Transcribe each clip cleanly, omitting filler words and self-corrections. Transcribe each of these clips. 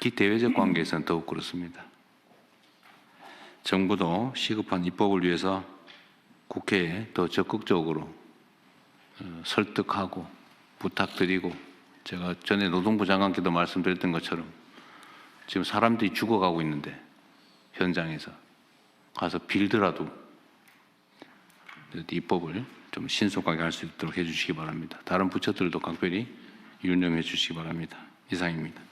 특히 대외적 관계에서는 더욱 그렇습니다. 정부도 시급한 입법을 위해서 국회에 더 적극적으로 설득하고 부탁드리고, 제가 전에 노동부 장관께도 말씀드렸던 것처럼 지금 사람들이 죽어가고 있는데 현장에서 가서 빌더라도 입법을 좀 신속하게 할 수 있도록 해주시기 바랍니다. 다른 부처들도 각별히 유념해 주시기 바랍니다. 이상입니다.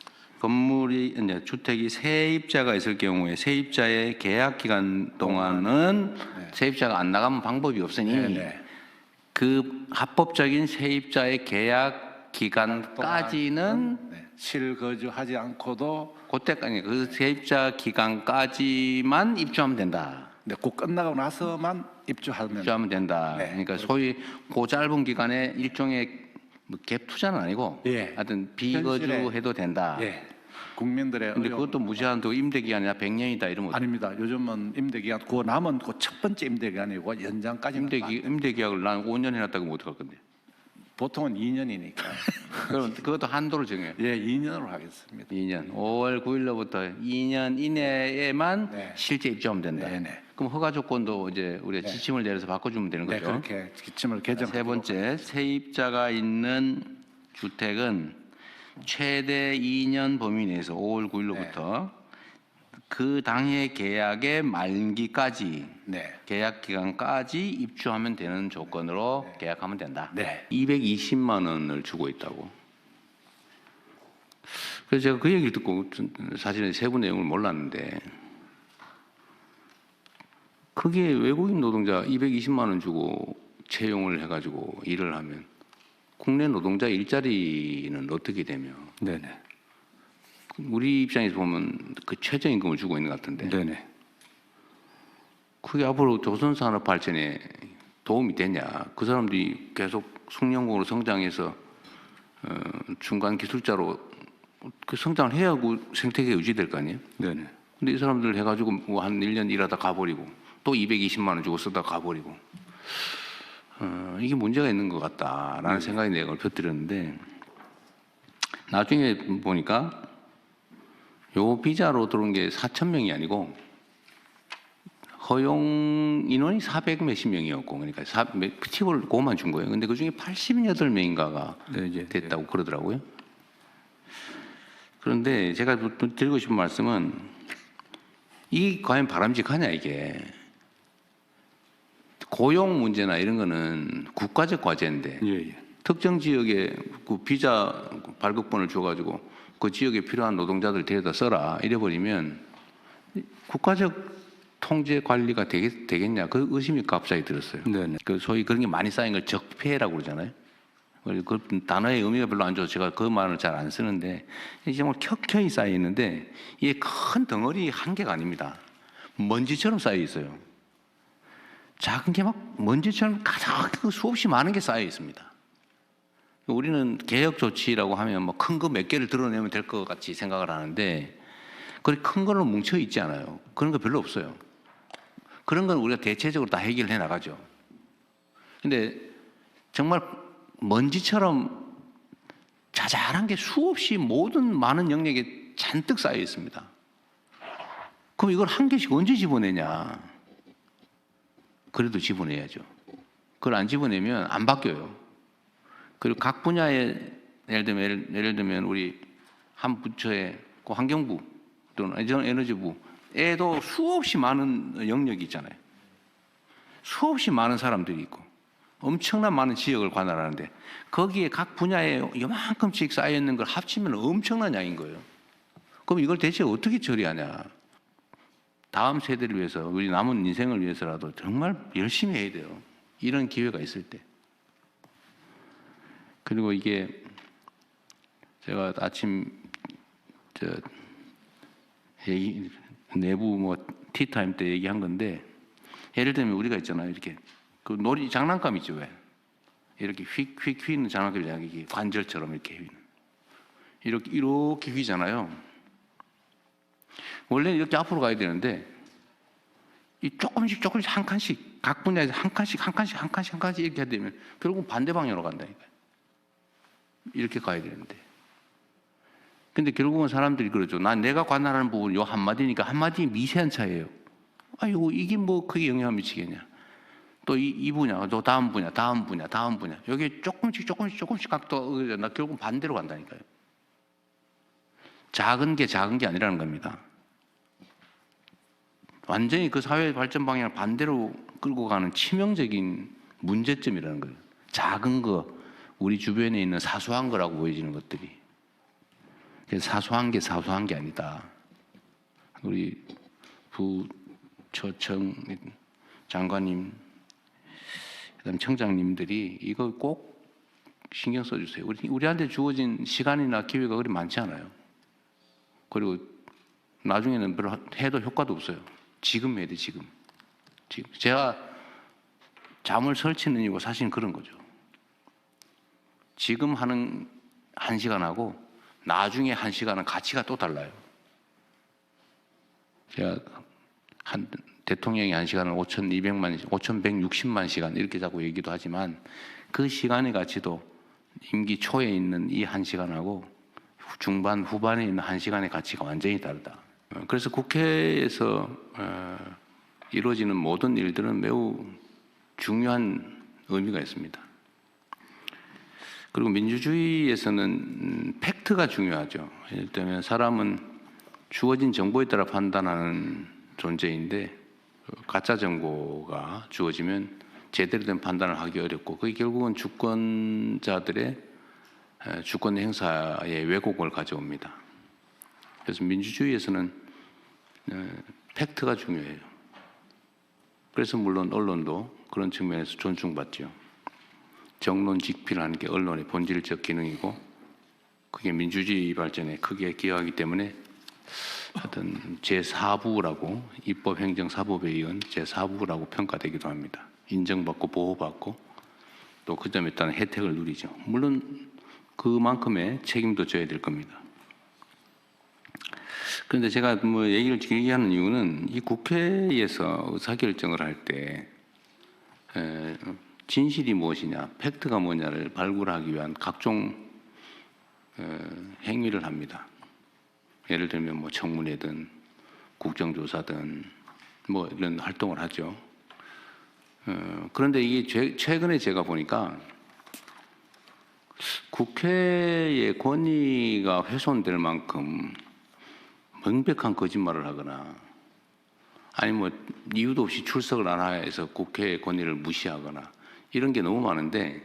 건물이 이제 주택이 세입자가 있을 경우에 세입자의 계약 기간 동안은 세입자가 안 나가면 방법이 없으니 그 합법적인 세입자의 계약 기간까지는 실거주하지 않고도 그때까지 그 세입자 기간까지만 입주하면 된다. 꼭 끝나고 나서만 입주하면 된다. 그러니까 소위 그 짧은 기간에 일종의 뭐 갭 투자는 아니고 하여튼 비거주해도 된다. 국민들의 근데 그것도 무제한도 임대 기간이나 100년이다 이러면 아닙니다. 요즘은 임대 기간 그 남은 그 첫 번째 임대 기간이고 연장까지 임대 계약을 난 5년 해놨다고 못 어떡할 건데. 보통은 2년이니까. 그럼 그것도 한도를 정해요. 2년으로 하겠습니다. 2년. 5월 9일로부터 2년 이내에만 실제 입주하면 된다. 그럼 허가 조건도 이제 우리가 지침을 내려서 바꿔주면 되는 거죠. 그렇게 지침을 개정. 세 번째, 세입자가 있는 주택은 최대 2년 범위 내에서 5월 9일로부터 그 당해 계약의 만기까지 계약 기간까지 입주하면 되는 조건으로 계약하면 된다. 220만 원을 주고 있다고. 그래서 제가 그 얘기를 듣고 사실은 세부 내용을 몰랐는데, 그게 외국인 노동자 220만 원 주고 채용을 해가지고 일을 하면 국내 노동자 일자리는 어떻게 되며? 우리 입장에서 보면 그 최저임금을 주고 있는 것 같은데. 그게 앞으로 조선산업 발전에 도움이 되냐? 그 사람들이 계속 숙련공으로 성장해서 중간 기술자로 그 성장을 해야 그 생태계가 유지될 거 아니에요? 근데 이 사람들 해가지고 뭐 한 1년 일하다 가버리고 또 220만 원 주고 쓰다 가버리고 이게 문제가 있는 것 같다라는 생각이 내가 펼쳐드렸는데, 나중에 보니까 요 비자로 들어온 게 4,000명이 아니고 허용 인원이 400 몇십 명이었고, 그러니까 팁을 그것만 준 거예요. 근데 그 중에 88명인가가 됐다고 그러더라고요. 그런데 제가 드리고 싶은 말씀은, 이게 과연 바람직하냐 이게. 고용 문제나 이런 거는 국가적 과제인데 특정 지역에 그 비자 발급권을 줘가지고 그 지역에 필요한 노동자들 데려다 써라 이래버리면 국가적 통제 관리가 되겠냐, 그 의심이 갑자기 들었어요. 그 소위 그런 게 많이 쌓인 걸 적폐라고 그러잖아요. 그 단어의 의미가 별로 안 좋아서 제가 그 말을 잘 안 쓰는데, 이게 정말 켜켜이 쌓여 있는데 이게 큰 덩어리 한 개가 아닙니다. 먼지처럼 쌓여 있어요. 작은 게 막 먼지처럼 가득 수없이 많은 게 쌓여 있습니다. 우리는 개혁 조치라고 하면 뭐 큰 거 몇 개를 드러내면 될 것 같이 생각을 하는데, 그렇게 큰 걸로 뭉쳐 있지 않아요. 그런 거 별로 없어요. 그런 건 우리가 대체적으로 다 해결해 나가죠. 근데 정말 먼지처럼 자잘한 게 수없이 모든 많은 영역에 잔뜩 쌓여 있습니다. 그럼 이걸 한 개씩 언제 집어내냐? 그래도 집어내야죠. 그걸 안 집어내면 안 바뀌어요. 그리고 각 분야에 예를 들면 우리 한 부처에 그 환경부 또는 에너지부에도 수없이 많은 영역이 있잖아요. 수없이 많은 사람들이 있고 엄청난 많은 지역을 관할하는데 거기에 각 분야에 요만큼씩 쌓여 있는 걸 합치면 엄청난 양인 거예요. 그럼 이걸 대체 어떻게 처리하냐? 다음 세대를 위해서, 우리 남은 인생을 위해서라도 정말 열심히 해야 돼요. 이런 기회가 있을 때. 그리고 이게 제가 아침 내부 뭐 티타임 때 얘기한 건데, 예를 들면 우리가 있잖아요. 이렇게 그 놀이 장난감 있죠, 왜? 이렇게 휙휙 휘는 장난감이잖아요. 이게 관절처럼 이렇게 휘는. 이렇게 휘잖아요. 원래 이렇게 앞으로 가야 되는데 이 조금씩 한 칸씩 각 분야에서 한 칸씩 이렇게 해야 되면 결국 반대 방향으로 간다니까요. 이렇게 가야 되는데 근데 결국은 사람들이 그러죠. 내가 관할하는 부분 요 한마디니까 한마디 미세한 차이예요. 아이고 이게 뭐 크게 영향을 미치겠냐. 또 이 분야, 또 다음 분야, 다음 분야, 다음 분야. 여기 조금씩 각도 나 결국 반대로 간다니까요. 작은 게 아니라는 겁니다. 완전히 그 사회 발전 방향을 반대로 끌고 가는 치명적인 문제점이라는 거예요. 작은 거, 우리 주변에 있는 사소한 거라고 보여지는 것들이. 사소한 게 아니다. 우리 부처청 장관님, 그다음 청장님들이 이거 꼭 신경 써주세요. 우리한테 주어진 시간이나 기회가 그리 많지 않아요. 그리고 나중에는 별로 해도 효과도 없어요. 지금 해야 돼, 지금. 제가 잠을 설치는 이유가 사실은 그런 거죠. 지금 하는 1시간하고 나중에 1시간은 가치가 또 달라요. 제가 대통령이 1시간을 5,160만 시간 이렇게 자꾸 얘기도 하지만 그 시간의 가치도 임기 초에 있는 이 1시간하고 중반, 후반에 있는 1시간의 가치가 완전히 다르다. 그래서 국회에서 이루어지는 모든 일들은 매우 중요한 의미가 있습니다. 그리고 민주주의에서는 팩트가 중요하죠. 예를 들면 사람은 주어진 정보에 따라 판단하는 존재인데 가짜 정보가 주어지면 제대로 된 판단을 하기 어렵고 그게 결국은 주권자들의 주권 행사에 왜곡을 가져옵니다. 그래서 민주주의에서는 팩트가 중요해요. 그래서 물론 언론도 그런 측면에서 존중받죠. 정론직필하는 게 언론의 본질적 기능이고 그게 민주주의 발전에 크게 기여하기 때문에 하여튼 제4부라고 입법행정사법에 의한 제4부라고 평가되기도 합니다. 인정받고 보호받고 또 그 점에 따른 혜택을 누리죠. 물론 그만큼의 책임도 져야 될 겁니다. 그런데 제가 뭐 얘기를 길게 하는 이유는 이 국회에서 의사결정을 할 때 진실이 무엇이냐, 팩트가 뭐냐를 발굴하기 위한 각종 행위를 합니다. 예를 들면 뭐 청문회든 국정조사든 뭐 이런 활동을 하죠. 그런데 이게 최근에 제가 보니까 국회의 권위가 훼손될 만큼 명백한 거짓말을 하거나 아니 뭐 이유도 없이 출석을 안 해서 국회의 권위를 무시하거나 이런 게 너무 많은데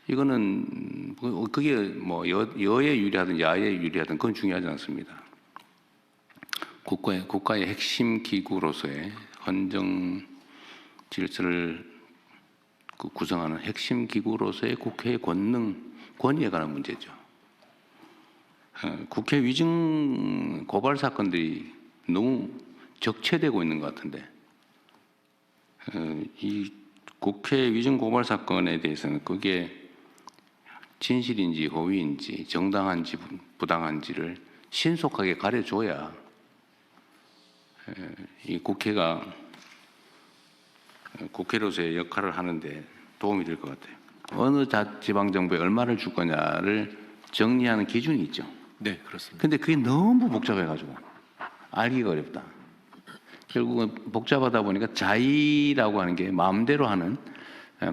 이거는 그게 뭐 여에 유리하든 야에 유리하든 그건 중요하지 않습니다. 국가의 핵심 기구로서의 헌정 질서를 구성하는 핵심 기구로서의 국회의 권위에 관한 문제죠. 국회 위증 고발 사건들이 너무 적체되고 있는 것 같은데 이 국회 위증 고발 사건에 대해서는 그게 진실인지 허위인지 정당한지 부당한지를 신속하게 가려줘야 이 국회가 국회로서의 역할을 하는데 도움이 될 것 같아요. 어느 지방정부에 얼마를 줄 거냐를 정리하는 기준이 있죠. 네, 그렇습니다. 근데 그게 너무 복잡해가지고 알기가 어렵다. 결국은 복잡하다 보니까 자의라고 하는 게 마음대로 하는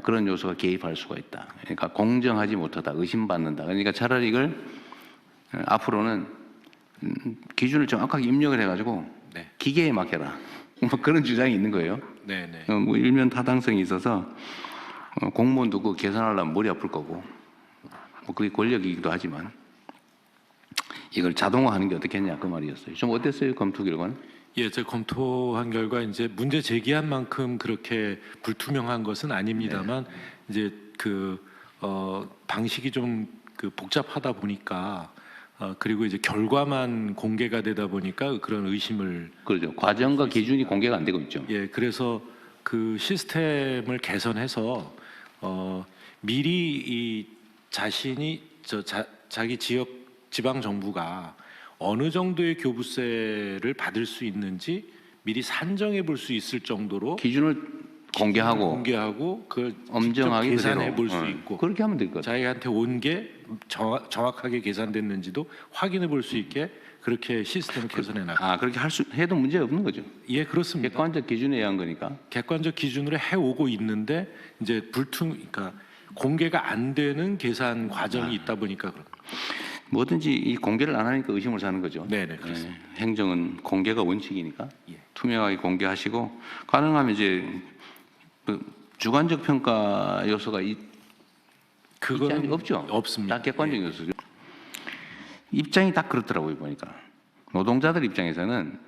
그런 요소가 개입할 수가 있다. 그러니까 공정하지 못하다, 의심받는다. 그러니까 차라리 이걸 앞으로는 기준을 정확하게 입력을 해가지고 네. 기계에 맡겨라. 뭐 그런 주장이 있는 거예요. 네, 네. 뭐 일면 타당성이 있어서 공무원도 그거 계산하려면 머리 아플 거고 뭐 그게 권력이기도 하지만 이걸 자동화하는 게 어떻겠냐 그 말이었어요. 좀 어땠어요 검토 결과는? 예, 제가 검토한 결과 이제 문제 제기한 만큼 그렇게 불투명한 것은 아닙니다만 이제 방식이 좀 복잡하다 보니까 그리고 이제 결과만 공개가 되다 보니까 그런 의심을 그렇죠. 과정과 기준이 공개가 안 되고 있죠. 예, 그래서 그 시스템을 개선해서 미리 이 자신이 자기 지방 정부가 어느 정도의 교부세를 받을 수 있는지 미리 산정해 볼 수 있을 정도로 기준을 공개하고 그 엄정하게 계산해 그대로, 볼 수 있고 그렇게 하면 될 것 같아요. 자기한테 온 게 정확하게 계산됐는지도 확인해 볼 수 있게 그렇게 시스템을 개선해 나가. 그렇게 해도 문제 없는 거죠. 예, 그렇습니다. 객관적 기준에 의한 거니까. 객관적 기준으로 해오고 있는데 이제 그러니까 공개가 안 되는 계산 과정이 있다 보니까 그런. 뭐든지 이 공개를 안 하니까 의심을 사는 거죠. 네네, 그렇습니다. 행정은 공개가 원칙이니까 예. 투명하게 공개하시고 가능하면 이제 그 주관적 평가 요소가 그거는 없죠. 없습니다. 다 객관적 요소죠. 입장이 딱 그렇더라고요 보니까. 노동자들 입장에서는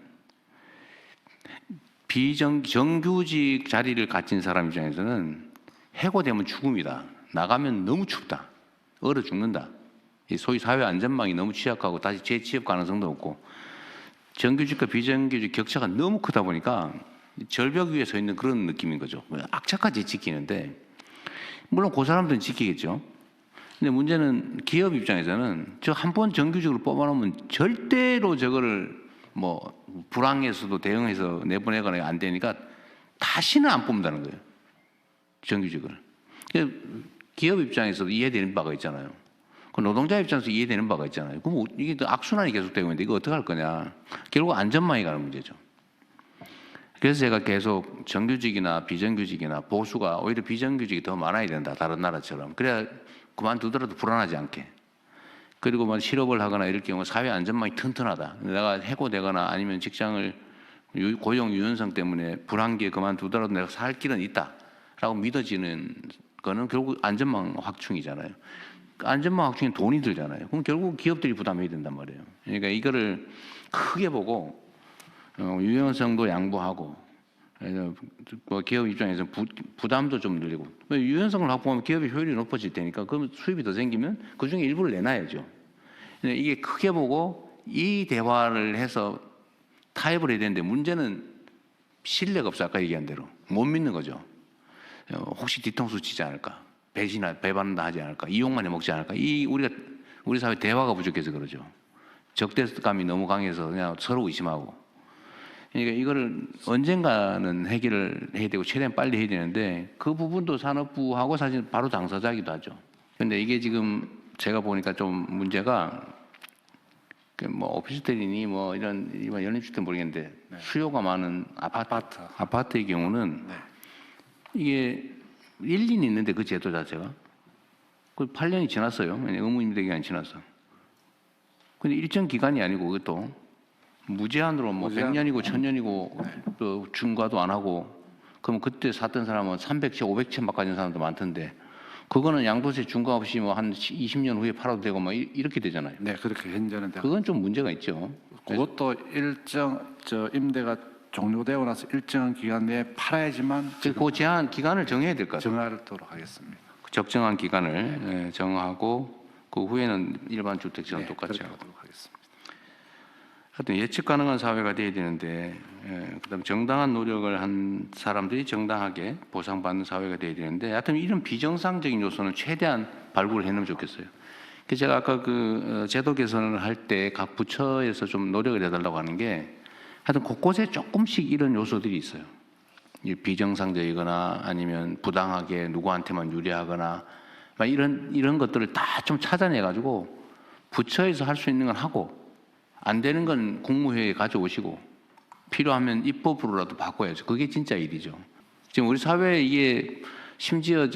정규직 자리를 가진 사람 입장에서는 해고되면 죽음이다. 나가면 너무 춥다. 얼어 죽는다. 이 소위 사회 안전망이 너무 취약하고 다시 재취업 가능성도 없고 정규직과 비정규직 격차가 너무 크다 보니까 절벽 위에 서 있는 그런 느낌인 거죠. 악착같이 지키는데 물론 그 사람들은 지키겠죠. 근데 문제는 기업 입장에서는 저 한 번 정규직으로 뽑아놓으면 절대로 저거를 뭐 불황에서도 대응해서 내보내거나 안 되니까 다시는 안 뽑는다는 거예요. 정규직을. 기업 입장에서도 이해되는 바가 있잖아요. 그 노동자 입장에서 이해되는 바가 있잖아요. 그럼 이게 또 악순환이 계속되고 있는데 이거 어떻게 할 거냐. 결국 안전망이 가는 문제죠. 그래서 제가 계속 정규직이나 비정규직이나 보수가 오히려 비정규직이 더 많아야 된다. 다른 나라처럼. 그래야 그만두더라도 불안하지 않게. 그리고 뭐 실업을 하거나 이럴 경우 사회 안전망이 튼튼하다. 내가 해고되거나 아니면 직장을 고용 유연성 때문에 불안기에 그만두더라도 내가 살 길은 있다라고 믿어지는 거는 결국 안전망 확충이잖아요. 안전망 확충에 돈이 들잖아요. 그럼 결국 기업들이 부담해야 된단 말이에요. 그러니까 이거를 크게 보고 유연성도 양보하고 뭐 기업 입장에서 부담도 좀 늘리고 유연성을 확보하면 기업의 효율이 높아질 테니까 그럼 수입이 더 생기면 그중에 일부를 내놔야죠. 이게 크게 보고 이 대화를 해서 타협을 해야 되는데 문제는 신뢰가 없어. 아까 얘기한 대로 못 믿는 거죠. 혹시 뒤통수 치지 않을까? 배반다 하지 않을까? 이용만 해먹지 않을까? 우리 사회 대화가 부족해서 그러죠. 적대감이 너무 강해서 그냥 서로 의심하고. 그러니까 이거를 언젠가는 해결을 해야 되고 최대한 빨리 해야 되는데 그 부분도 산업부하고 사실 바로 당사자이기도 하죠. 근데 이게 지금 제가 보니까 좀 문제가 뭐 오피스텔이니 뭐 이런 연립주택 모르겠는데 수요가 많은 아파트의 경우는 이게 1, 2년 있는데 그 제도 자체가 그 8년이 지났어요. 의무 임대 기간이 지났어. 근데 일정 기간이 아니고 그것도 무제한으로 뭐 100년이고 1000년이고 또 중과도 안 하고 그럼 그때 샀던 사람은 300채, 500채 막 가진 사람도 많던데 그거는 양도세 중과 없이 뭐 한 20년 후에 팔아도 되고 뭐 이렇게 되잖아요. 네, 그렇게 현재는 그건 좀 문제가 있죠. 그것도 일정 임대가 종료되고 나서 일정한 기간 내에 팔아야지만 그 제한 기간을 정해야 될 것 같아요. 정하도록 하겠습니다. 적정한 기간을 정하고 그 후에는 일반 주택처럼 똑같이 그렇게 하고. 하도록 하겠습니다. 하여튼 예측 가능한 사회가 돼야 되는데 그다음 정당한 노력을 한 사람들이 정당하게 보상받는 사회가 돼야 되는데 하여튼 이런 비정상적인 요소는 최대한 발굴을 해놓으면 좋겠어요. 그래서 제가 아까 그 제도 개선을 할 때 각 부처에서 좀 노력을 해달라고 하는 게 하여튼 곳곳에 조금씩 이런 요소들이 있어요. 비정상적이거나 아니면 부당하게 누구한테만 유리하거나 이런 것들을 다 좀 찾아내가지고 부처에서 할 수 있는 건 하고 안 되는 건 국무회의에 가져오시고 필요하면 입법으로라도 바꿔야죠. 그게 진짜 일이죠. 지금 우리 사회에 이게 심지어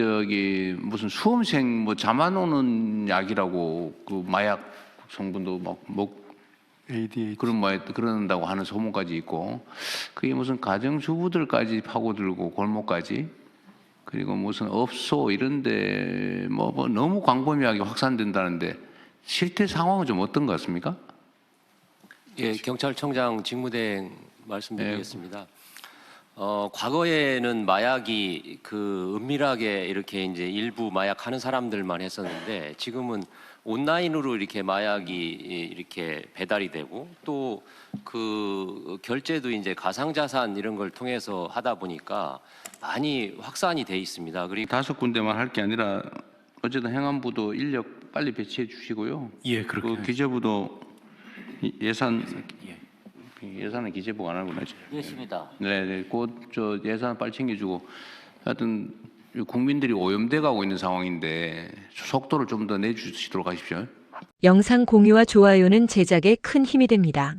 무슨 수험생 뭐 잠안 오는 약이라고 그 마약 성분도 ADHD 그런다고 하는 소문까지 있고 그게 무슨 가정주부들까지 파고들고 골목까지 그리고 무슨 업소 이런데 뭐 너무 광범위하게 확산된다는데 실태 상황은 좀 어떤 것 같습니까? 예, 경찰청장 직무대행 말씀드리겠습니다. 과거에는 마약이 그 은밀하게 이렇게 이제 일부 마약 하는 사람들만 했었는데 지금은 온라인으로 이렇게 마약이 이렇게 배달이 되고 또 그 결제도 이제 가상자산 이런 걸 통해서 하다 보니까 많이 확산이 돼 있습니다. 그리고 5군데만 할 게 아니라 어쨌든 행안부도 인력 빨리 배치해 주시고요. 예, 그렇게. 그 기재부도 예산은 기재부가 안 하구나. 그렇습니다. 네, 곧 저 예산 빨리 챙겨주고 하여튼 국민들이 오염돼 가고 있는 상황인데 속도를 좀 더 내주시도록 하십시오. 영상 공유와 좋아요는 제작에 큰 힘이 됩니다.